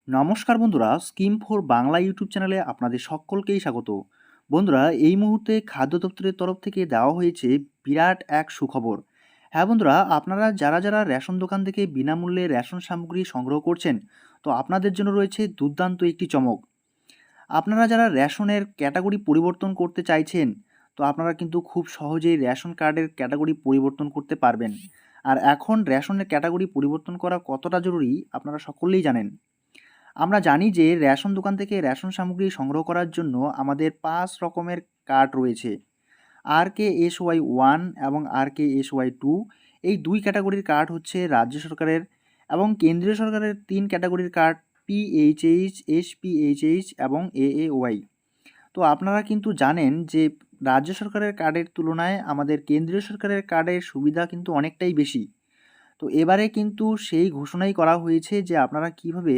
নমস্কার বন্ধুরা, scheme for Bangla YouTube চ্যানেলে আপনাদের সকলকেই স্বাগত। বন্ধুরা, এই মুহূর্তে খাদ্য দপ্তরের তরফ থেকে দেওয়া হয়েছে বিরাট এক সুখবর। হ্যাঁ বন্ধুরা, আপনারা যারা যারা রেশন দোকান থেকে বিনামূল্যে রেশন সামগ্রী সংগ্রহ করছেন, তো আপনাদের জন্য রয়েছে দুর্দান্ত একটি চমক। আপনারা যারা রেশনের ক্যাটাগরি পরিবর্তন করতে চাইছেন, তো আপনারা কিন্তু খুব সহজেই রেশন কার্ডের ক্যাটাগরি পরিবর্তন করতে পারবেন। আর এখন রেশনের ক্যাটাগরি পরিবর্তন করা কতটা জরুরি আপনারা সকলেই জানেন। আমরা জানি যে রেশন দোকান থেকে রেশন সামগ্রী সংগ্রহ করার জন্য আমাদের ৫ রকমের কার্ড রয়েছে। RKSY 1 এবং RKSY 2, এই ২ ক্যাটাগরির কার্ড হচ্ছে রাজ্য সরকারের, এবং কেন্দ্রীয় সরকারের ৩ ক্যাটাগরির কার্ড PHH, SPHH এবং AAY। তো আপনারা কিন্তু জানেন যে রাজ্য সরকারের কার্ডের তুলনায় আমাদের কেন্দ্রীয় সরকারের কার্ডের সুবিধা কিন্তু অনেকটাই বেশি। তো এবারে কিন্তু সেই ঘোষণাই করা হয়েছে যে আপনারা কিভাবে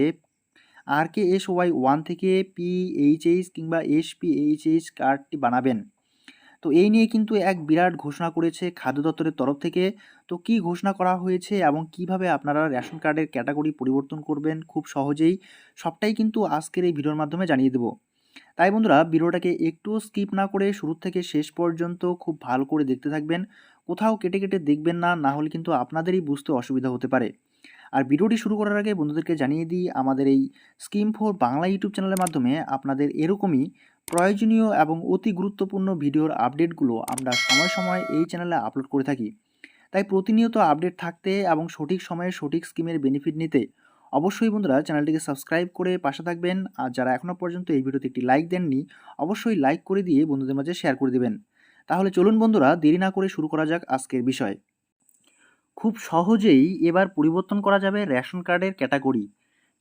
RKSY 1 থেকে PHH কিংবা SPHH কার্ডটি বানাবেন। তো এই নিয়ে কিন্তু এক বিরাট ঘোষণা করেছে খাদ্য দপ্তরের তরফ থেকে। তো কি ঘোষণা করা হয়েছে এবং কিভাবে আপনারা রেশন কার্ডের ক্যাটাগরি পরিবর্তন করবেন খুব সহজেই, সবটাই কিন্তু আজকের এই ভিডিওর মাধ্যমে জানিয়ে দেব। তাই বন্ধুরা, ভিডিওটাকে একটু স্কিপ না করে শুরু থেকে শেষ পর্যন্ত খুব ভালো করে দেখতে থাকবেন। কোথাও কেটে কেটে দেখবেন না, না হলে কিন্তু আপনাদেরই বুঝতে অসুবিধা হতে পারে। আর ভিডিওটি শুরু করার আগে বন্ধুদেরকে জানিয়ে দিই, আমাদের এই স্কিম ফর বাংলা ইউটিউব চ্যানেলের মাধ্যমে আপনাদের এরকমই প্রয়োজনীয় এবং অতি গুরুত্বপূর্ণ ভিডিওর আপডেটগুলো আমরা সময় সময় এই চ্যানেলে আপলোড করে থাকি। তাই প্রতিনিয়ত আপডেট থাকতে এবং সঠিক সময়ে সঠিক স্কিমের বেনিফিট নিতে অবশ্যই বন্ধুরা চ্যানেলটিকে সাবস্ক্রাইব করে পাশে থাকবেন। আর যারা এখনও পর্যন্ত এই ভিডিওতে একটি লাইক দেননি, অবশ্যই লাইক করে দিয়ে বন্ধুদের মাঝে শেয়ার করে দেবেন। তাহলে চলুন বন্ধুরা, দেরি না করে শুরু করা যাক আজকের বিষয়। খুব সহজেই এবার পরিবর্তন করা যাবে রেশন কার্ডের ক্যাটাগরি।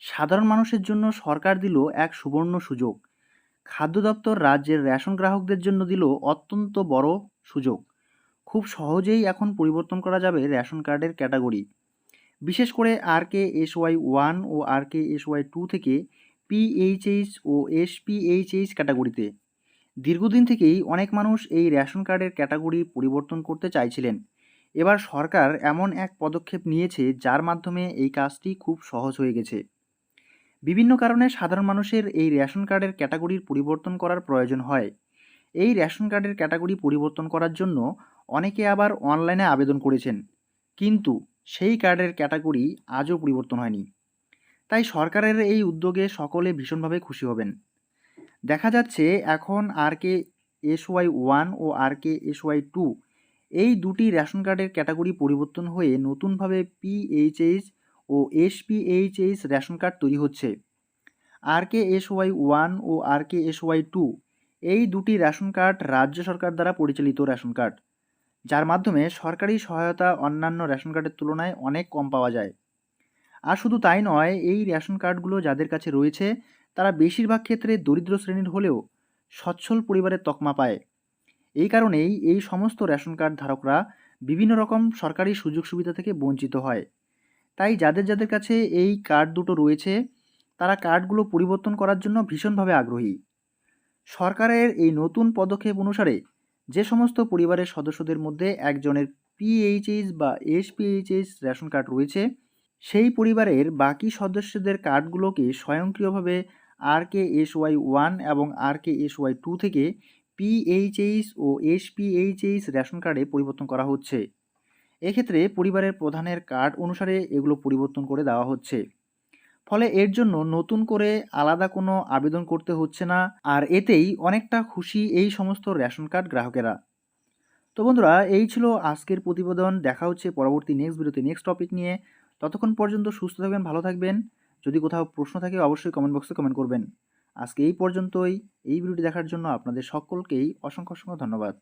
সাধারণ মানুষের জন্য সরকার দিল এক সুবর্ণ সুযোগ। খাদ্য দপ্তর রাজ্যের রেশন গ্রাহকদের জন্য দিল অত্যন্ত বড় সুযোগ। খুব সহজেই এখন পরিবর্তন করা যাবে রেশন কার্ডের ক্যাটাগরি, বিশেষ করে RKSY 1 ও RKSY 2 থেকে PHH ও SPHH ক্যাটাগরিতে। দীর্ঘদিন থেকেই অনেক মানুষ এই রেশন কার্ডের ক্যাটাগরি পরিবর্তন করতে চাইছিলেন। এবার সরকার এমন এক পদক্ষেপ নিয়েছে যার মাধ্যমে এই কাজটি খুব সহজ হয়ে গেছে। বিভিন্ন কারণে সাধারণ মানুষের এই রেশন কার্ডের ক্যাটাগরির পরিবর্তন করার প্রয়োজন হয়। এই রেশন কার্ডের ক্যাটাগরি পরিবর্তন করার জন্য অনেকে আবার অনলাইনে আবেদন করেছেন, কিন্তু সেই কার্ডের ক্যাটাগরি আজও পরিবর্তন হয়নি। তাই সরকারের এই উদ্যোগে সকলে ভীষণভাবে খুশি হবেন। দেখা যাচ্ছে এখন RKSY 1 ও RKSY 2, এই দুটি রেশন কার্ডের ক্যাটাগরি পরিবর্তন হয়ে নতুনভাবে PHH ও SPHH রেশন কার্ড তৈরি হচ্ছে। RKSY 1 ও RKSY 2, এই দুটি রেশন কার্ড রাজ্য সরকার দ্বারা পরিচালিত রেশন কার্ড, যার মাধ্যমে সরকারি সহায়তা অন্যান্য রেশন কার্ডের তুলনায় অনেক কম পাওয়া যায়। আর শুধু তাই নয়, এই রেশন কার্ডগুলো যাদের কাছে রয়েছে তারা বেশিরভাগ ক্ষেত্রে দরিদ্র শ্রেণীর হলেও সচ্ছল পরিবারের তকমা পায়। এই কারণেই এই সমস্ত রেশন কার্ড ধারকরা বিভিন্ন রকম সরকারি সুযোগ সুবিধা থেকে বঞ্চিত হয়। তাই যাদের যাদের কাছে এই কার্ড দুটো রয়েছে তারা কার্ডগুলো পরিবর্তন করার জন্য ভীষণভাবে আগ্রহী। সরকারের এই নতুন পদক্ষেপ অনুসারে যে সমস্ত পরিবারের সদস্যদের মধ্যে একজনের PHH বা SPHH রেশন কার্ড রয়েছে, সেই পরিবারের বাকি সদস্যদের কার্ডগুলোকে স্বয়ংক্রিয়ভাবে RKSY 1 এবং RKSY 2 থেকে PHH ও SPHH রেশন কার্ডে পরিবর্তন করা হচ্ছে। এক্ষেত্রে পরিবারের প্রধানের কার্ড অনুসারে এগুলো পরিবর্তন করে দেওয়া হচ্ছে। ফলে এর জন্য নতুন করে আলাদা কোনো আবেদন করতে হচ্ছে না, আর এতেই অনেকটা খুশি এই সমস্ত রেশন কার্ড গ্রাহকেরা। তো বন্ধুরা, এই ছিল আজকের প্রতিবেদন। দেখা হচ্ছে পরবর্তী নেক্সট ভিডিওতে নেক্সট টপিক নিয়ে। ততক্ষণ পর্যন্ত সুস্থ থাকবেন, ভালো থাকবেন। যদি কোথাও প্রশ্ন থাকে অবশ্যই কমেন্ট বক্সে কমেন্ট করবেন। আজকে এই পর্যন্তই। এই ভিডিওটি দেখার জন্য আপনাদের সকলকেই অসংখ্য অসংখ্য ধন্যবাদ।